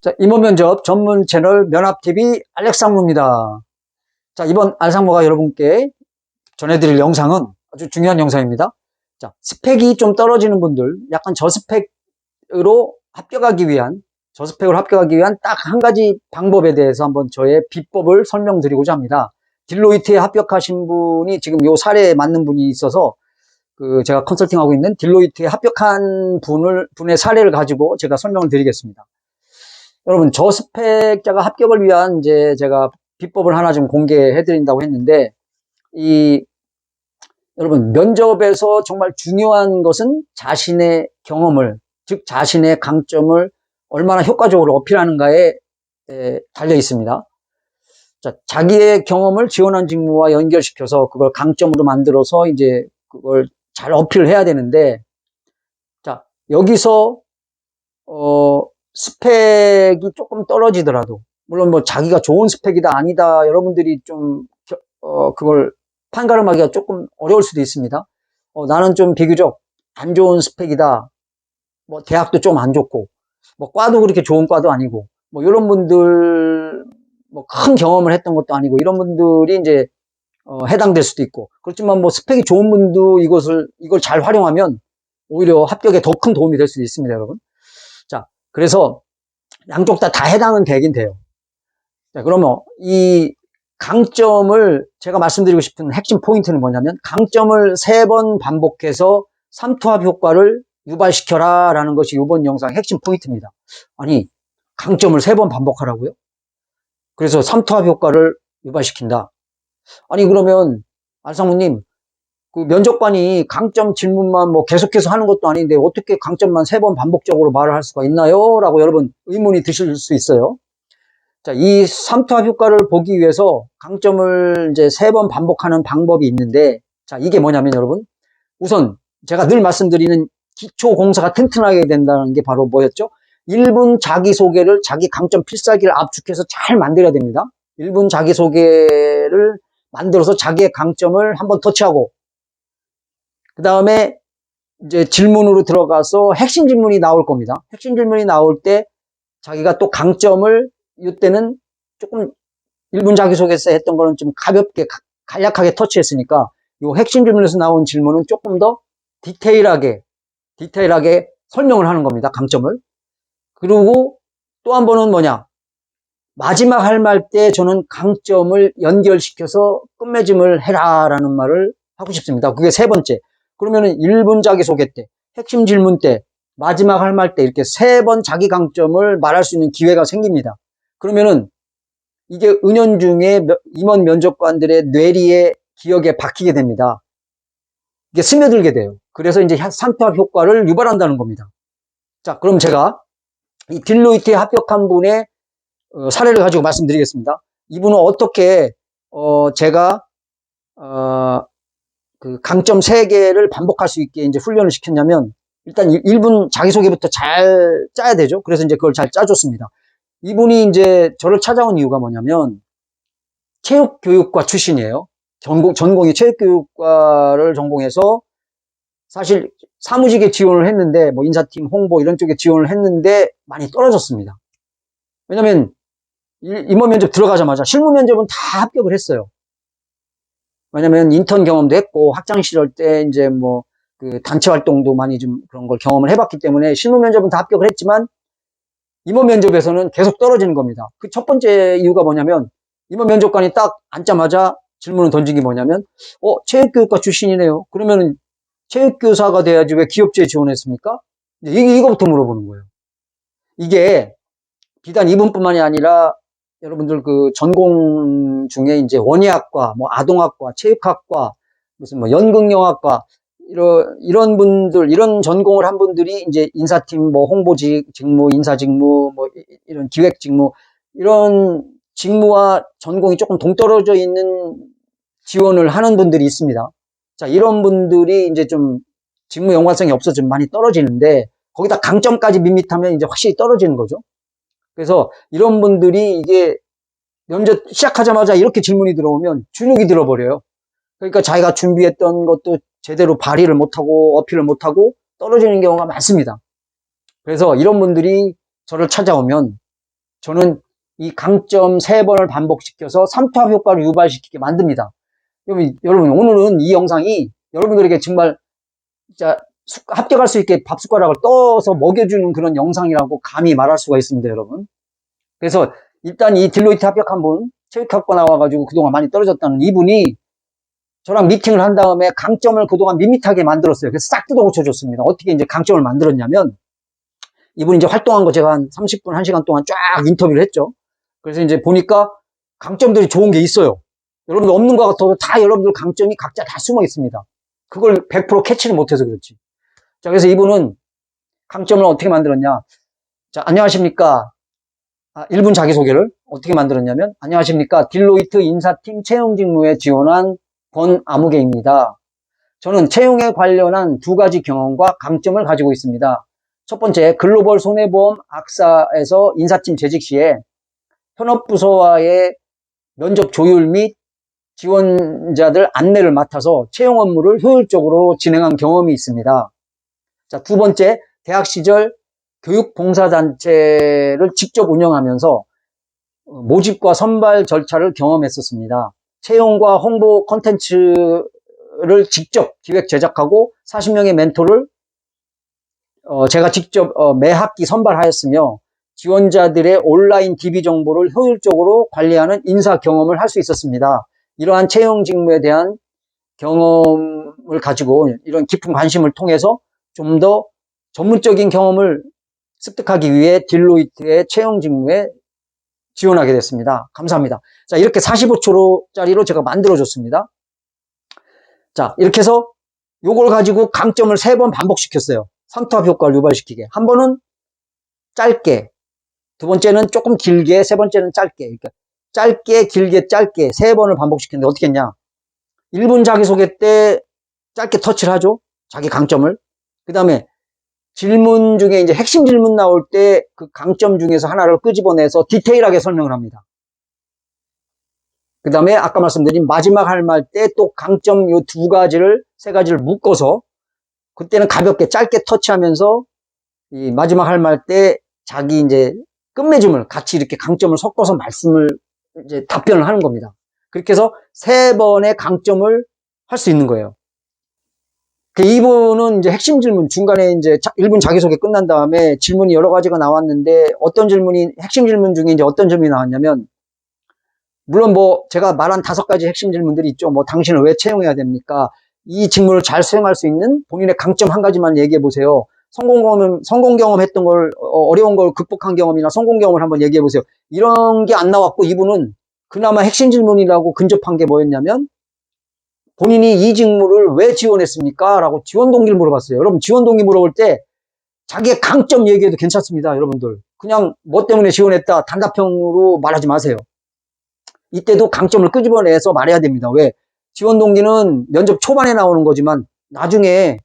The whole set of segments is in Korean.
자, 임원면접 전문 채널 면합TV 알렉상무입니다. 자, 이번 알상무가 여러분께 전해드릴 영상은 아주 중요한 영상입니다. 자, 스펙이 좀 떨어지는 분들, 약간 저스펙으로 합격하기 위한 딱 한 가지 방법에 대해서 한번 저의 비법을 설명드리고자 합니다. 딜로이트에 합격하신 분이 지금 요 사례에 맞는 분이 있어서 제가 컨설팅하고 있는 딜로이트에 합격한 분의 사례를 가지고 제가 설명을 드리겠습니다. 여러분, 저스펙자가 합격을 위한 이제 제가 비법을 하나 좀 공개해 드린다고 했는데, 여러분, 면접에서 정말 중요한 것은 자신의 경험을, 즉 자신의 강점을 얼마나 효과적으로 어필하는가에 달려 있습니다. 자, 자기의 경험을 지원한 직무와 연결시켜서 그걸 강점으로 만들어서 이제 그걸 잘 어필을 해야 되는데, 자, 여기서 스펙이 조금 떨어지더라도, 물론 뭐 자기가 좋은 스펙이다 아니다 여러분들이 좀 그걸 판가름하기가 조금 어려울 수도 있습니다. 나는 좀 비교적 안 좋은 스펙이다, 뭐 대학도 좀 안 좋고 뭐 과도 그렇게 좋은 과도 아니고 뭐 이런 분들, 뭐 큰 경험을 했던 것도 아니고 이런 분들이 이제 해당될 수도 있고, 그렇지만 뭐 스펙이 좋은 분도 이걸 잘 활용하면 오히려 합격에 더 큰 도움이 될 수도 있습니다, 여러분. 자, 그래서 양쪽 다 해당은 되긴 돼요. 자, 그러면 이 강점을, 제가 말씀드리고 싶은 핵심 포인트는 뭐냐면, 강점을 3번 반복해서 삼투압 효과를 유발시켜라 라는 것이 이번 영상의 핵심 포인트입니다. 아니, 강점을 3번 반복하라고요? 그래서 삼투압 효과를 유발시킨다. 아니, 그러면 알상무님, 그 면접관이 강점 질문만 뭐 계속해서 하는 것도 아닌데 어떻게 강점만 3번 반복적으로 말을 할 수가 있나요? 라고 여러분 의문이 드실 수 있어요. 자, 이 삼투압 효과를 보기 위해서 강점을 이제 3번 반복하는 방법이 있는데, 자, 이게 뭐냐면 여러분, 우선 제가 늘 말씀드리는 기초 공사가 튼튼하게 된다는 게 바로 뭐였죠? 1분 자기소개를, 자기 강점 필살기를 압축해서 잘 만들어야 됩니다. 1분 자기소개를 만들어서 자기의 강점을 한번 터치하고, 그 다음에 이제 질문으로 들어가서 핵심 질문이 나올 겁니다. 핵심 질문이 나올 때 자기가 또 강점을, 이때는 조금 1분 자기소개서 했던 거는 좀 가볍게 간략하게 터치했으니까 이 핵심 질문에서 나온 질문은 조금 더 디테일하게 설명을 하는 겁니다, 강점을. 그리고 또 한 번은 뭐냐, 마지막 할 말 때 저는 강점을 연결시켜서 끝맺음을 해라 라는 말을 하고 싶습니다. 그게 3번째. 그러면은 1분 자기소개 때, 핵심 질문 때, 마지막 할 말 때 이렇게 3번 자기 강점을 말할 수 있는 기회가 생깁니다. 그러면은 이게 은연중에 임원 면접관들의 뇌리에, 기억에 박히게 됩니다. 이게 스며들게 돼요. 그래서 이제 삼투압 효과를 유발한다는 겁니다. 자, 그럼 제가 이 딜로이트에 합격한 분의 사례를 가지고 말씀드리겠습니다. 이분은 어떻게 제가 그 강점 3개를 반복할 수 있게 이제 훈련을 시켰냐면, 일단 1분 자기소개부터 잘 짜야 되죠. 그래서 이제 그걸 잘 짜줬습니다. 이분이 이제 저를 찾아온 이유가 뭐냐면, 체육교육과 출신이에요. 전공이 체육교육과를 전공해서 사실 사무직에 지원을 했는데, 뭐 인사팀, 홍보 이런 쪽에 지원을 했는데 많이 떨어졌습니다. 왜냐면 임원 면접 들어가자마자 실무 면접은 다 합격을 했어요. 왜냐면 인턴 경험도 했고 학창 시절 때 이제 뭐 그 단체 활동도 많이 좀 그런 걸 경험을 해봤기 때문에 실무 면접은 다 합격을 했지만 임원 면접에서는 계속 떨어지는 겁니다. 그 첫 번째 이유가 뭐냐면, 임원 면접관이 딱 앉자마자 질문을 던진 게 뭐냐면, 체육교육과 출신이네요. 그러면은 체육교사가 돼야지 왜 기업체에 지원했습니까? 이거부터 물어보는 거예요. 이게 비단 이분뿐만이 아니라 여러분들 그 전공 중에 이제 원예학과, 뭐 아동학과, 체육학과, 무슨 뭐 연극영화과, 이런 분들, 이런 전공을 한 분들이 이제 인사팀, 뭐 홍보직 직무, 인사 직무, 뭐 이런 기획 직무, 이런 직무와 전공이 조금 동떨어져 있는 지원을 하는 분들이 있습니다. 자, 이런 분들이 이제 좀 직무 연관성이 없어서 좀 많이 떨어지는데, 거기다 강점까지 밋밋하면 이제 확실히 떨어지는 거죠. 그래서 이런 분들이 이게 면접 시작하자마자 이렇게 질문이 들어오면 주눅이 들어버려요. 그러니까 자기가 준비했던 것도 제대로 발휘를 못하고 어필을 못하고 떨어지는 경우가 많습니다. 그래서 이런 분들이 저를 찾아오면 저는 이 강점 3번을 반복시켜서 삼투압 효과를 유발시키게 만듭니다. 여러분, 오늘은 이 영상이 여러분들에게 정말 진짜 합격할 수 있게 밥 숟가락을 떠서 먹여주는 그런 영상이라고 감히 말할 수가 있습니다, 여러분. 그래서 일단 이 딜로이트 합격한 분, 체육학과 나와가지고 그동안 많이 떨어졌다는 이분이 저랑 미팅을 한 다음에 강점을 그동안 밋밋하게 만들었어요. 그래서 싹 뜯어 고쳐줬습니다. 어떻게 이제 강점을 만들었냐면, 이분이 이제 활동한 거 제가 한 30분, 1시간 동안 쫙 인터뷰를 했죠. 그래서 이제 보니까 강점들이 좋은 게 있어요. 여러분들 없는 것 같아도 다 여러분들 강점이 각자 다 숨어 있습니다. 그걸 100% 캐치를 못해서 그렇지. 자, 그래서 이분은 강점을 어떻게 만들었냐. 자, 안녕하십니까. 1분 자기소개를 어떻게 만들었냐면, 안녕하십니까. 딜로이트 인사팀 채용 직무에 지원한 권아무개입니다. 저는 채용에 관련한 2가지 경험과 강점을 가지고 있습니다. 첫 번째, 글로벌 손해보험 악사에서 인사팀 재직 시에 현업부서와의 면접 조율 및 지원자들 안내를 맡아서 채용 업무를 효율적으로 진행한 경험이 있습니다. 자, 2번째, 대학 시절 교육봉사단체를 직접 운영하면서 모집과 선발 절차를 경험했었습니다. 채용과 홍보 콘텐츠를 직접 기획 제작하고 40명의 멘토를 제가 직접 매 학기 선발하였으며 지원자들의 온라인 DB 정보를 효율적으로 관리하는 인사 경험을 할 수 있었습니다. 이러한 채용 직무에 대한 경험을 가지고 이런 깊은 관심을 통해서 좀 더 전문적인 경험을 습득하기 위해 딜로이트의 채용 직무에 지원하게 됐습니다. 감사합니다. 자, 이렇게 45초짜리로 제가 만들어줬습니다. 자, 이렇게 해서 요걸 가지고 강점을 3번 반복시켰어요. 삼투압 효과를 유발시키게. 한 번은 짧게, 2번째는 조금 길게, 3번째는 짧게. 그러니까 짧게, 길게, 짧게 3번을 반복시켰는데 어떻게 했냐. 1분 자기소개 때 짧게 터치를 하죠. 자기 강점을. 그 다음에 질문 중에 이제 핵심 질문 나올 때 그 강점 중에서 하나를 끄집어내서 디테일하게 설명을 합니다. 그 다음에 아까 말씀드린 마지막 할 말 때 또 강점 요 2가지를, 3가지를 묶어서 그때는 가볍게 짧게 터치하면서 이 마지막 할 말 때 자기 이제 끝맺음을 같이 이렇게 강점을 섞어서 말씀을 이제 답변을 하는 겁니다. 그렇게 해서 3번의 강점을 할 수 있는 거예요. 이분은 이제 핵심 질문 중간에 이제 1분 자기소개 끝난 다음에 질문이 여러 가지가 나왔는데 어떤 질문이 핵심 질문 중에 이제 어떤 질문이 나왔냐면 물론 뭐 제가 말한 5가지 핵심 질문들이 있죠. 뭐 당신을 왜 채용해야 됩니까? 이 직무를 잘 수행할 수 있는 본인의 강점 1가지만 얘기해 보세요. 성공 경험했던 걸 어려운 걸 극복한 경험이나 성공 경험을 한번 얘기해 보세요. 이런 게 안 나왔고 이분은 그나마 핵심 질문이라고 근접한 게 뭐였냐면 본인이 이 직무를 왜 지원했습니까? 라고 지원 동기를 물어봤어요. 여러분 지원 동기 물어볼 때 자기의 강점 얘기해도 괜찮습니다. 여러분들 그냥 뭐 때문에 지원했다 단답형으로 말하지 마세요. 이때도 강점을 끄집어내서 말해야 됩니다. 왜? 지원 동기는 면접 초반에 나오는 거지만 나중에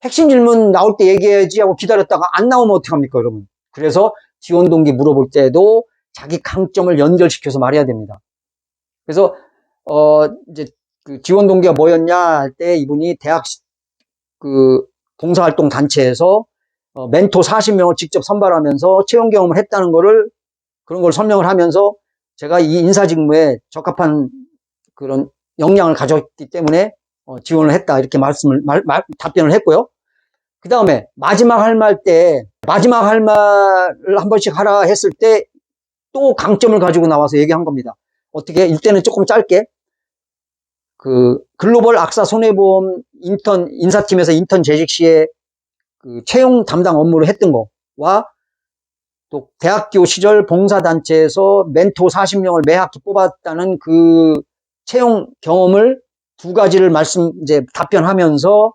핵심 질문 나올 때 얘기해야지 하고 기다렸다가 안 나오면 어떡합니까, 여러분? 그래서 지원 동기 물어볼 때도 자기 강점을 연결시켜서 말해야 됩니다. 그래서 이제 그 지원 동기가 뭐였냐 할 때 이분이 대학 그 봉사활동 단체에서 멘토 40명을 직접 선발하면서 채용 경험을 했다는 거를 그런 걸 설명을 하면서 제가 이 인사 직무에 적합한 그런 역량을 가졌기 때문에 지원을 했다 이렇게 답변을 했고요. 그 다음에 마지막 할 말을 한 번씩 하라 했을 때 또 강점을 가지고 나와서 얘기한 겁니다. 어떻게? 이때는 조금 짧게 그 글로벌 악사 손해보험 인사팀에서 인턴 재직 시에 그 채용 담당 업무를 했던 거와 또 대학교 시절 봉사단체에서 멘토 40명을 매 학기 뽑았다는 그 채용 경험을 2가지를 이제 답변하면서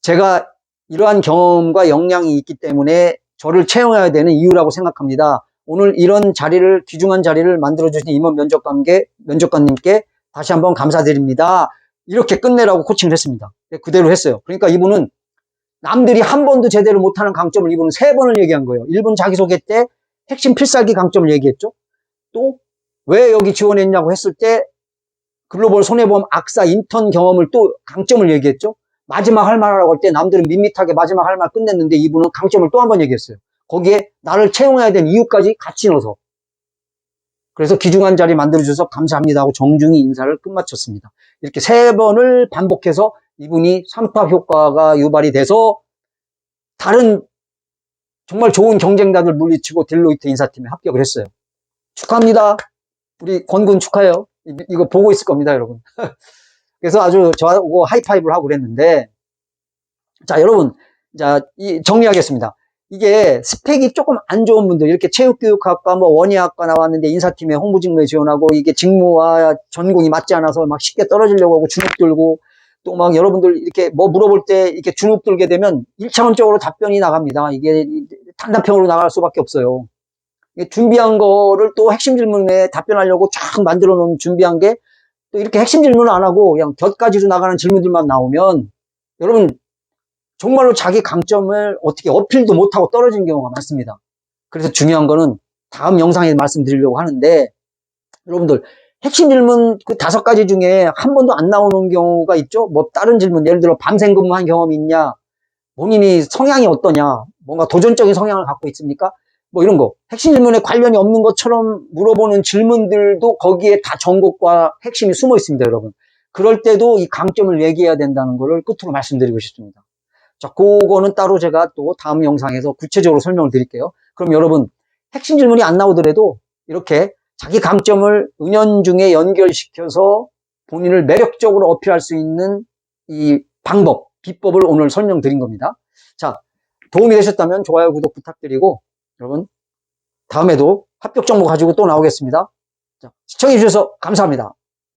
제가 이러한 경험과 역량이 있기 때문에 저를 채용해야 되는 이유라고 생각합니다. 오늘 이런 자리를, 귀중한 자리를 만들어주신 임원 면접관님께 다시 한번 감사드립니다. 이렇게 끝내라고 코칭을 했습니다. 그대로 했어요. 그러니까 이분은 남들이 한 번도 제대로 못하는 강점을 이분은 3번을 얘기한 거예요. 1분 자기소개 때 핵심 필살기 강점을 얘기했죠. 또 왜 여기 지원했냐고 했을 때 글로벌 손해보험 악사 인턴 경험을 또 강점을 얘기했죠. 마지막 할 말 하라고 할 때 남들은 밋밋하게 마지막 할 말 끝냈는데 이분은 강점을 또 한 번 얘기했어요. 거기에 나를 채용해야 될 이유까지 같이 넣어서. 그래서 귀중한 자리 만들어주셔서 감사합니다 하고 정중히 인사를 끝마쳤습니다. 이렇게 3번을 반복해서 이분이 3파 효과가 유발이 돼서 다른 정말 좋은 경쟁자들 물리치고 딜로이트 인사팀에 합격을 했어요. 축하합니다. 우리 권군 축하해요. 이거 보고 있을 겁니다, 여러분. 그래서 아주 저하고 하이파이브를 하고 그랬는데, 자, 여러분, 자, 정리하겠습니다. 이게 스펙이 조금 안 좋은 분들, 이렇게 체육교육학과, 뭐 원예학과 나왔는데 인사팀에 홍보직무에 지원하고 이게 직무와 전공이 맞지 않아서 막 쉽게 떨어지려고 하고 주눅 들고 또 막 여러분들 이렇게 뭐 물어볼 때 이렇게 주눅 들게 되면 1차원적으로 답변이 나갑니다. 이게 단답형으로 나갈 수밖에 없어요. 준비한 거를 또 핵심 질문에 답변하려고 쫙 만들어 놓은 준비한 게 또 이렇게 핵심 질문을 안 하고 그냥 곁가지로 나가는 질문들만 나오면 여러분 정말로 자기 강점을 어떻게 어필도 못하고 떨어지는 경우가 많습니다. 그래서 중요한 거는 다음 영상에 말씀드리려고 하는데 여러분들 핵심 질문 그 5가지 중에 한 번도 안 나오는 경우가 있죠. 뭐 다른 질문 예를 들어 밤샘 근무한 경험이 있냐, 본인이 성향이 어떠냐, 뭔가 도전적인 성향을 갖고 있습니까? 뭐 이런 거 핵심 질문에 관련이 없는 것처럼 물어보는 질문들도 거기에 다 정곡과 핵심이 숨어 있습니다, 여러분. 그럴 때도 이 강점을 얘기해야 된다는 거를 끝으로 말씀드리고 싶습니다. 자, 그거는 따로 제가 또 다음 영상에서 구체적으로 설명을 드릴게요. 그럼 여러분 핵심 질문이 안 나오더라도 이렇게 자기 강점을 은연중에 연결시켜서 본인을 매력적으로 어필할 수 있는 이 방법, 비법을 오늘 설명드린 겁니다. 자, 도움이 되셨다면 좋아요, 구독 부탁드리고 여러분 다음에도 합격 정보 가지고 또 나오겠습니다. 자, 시청해 주셔서 감사합니다.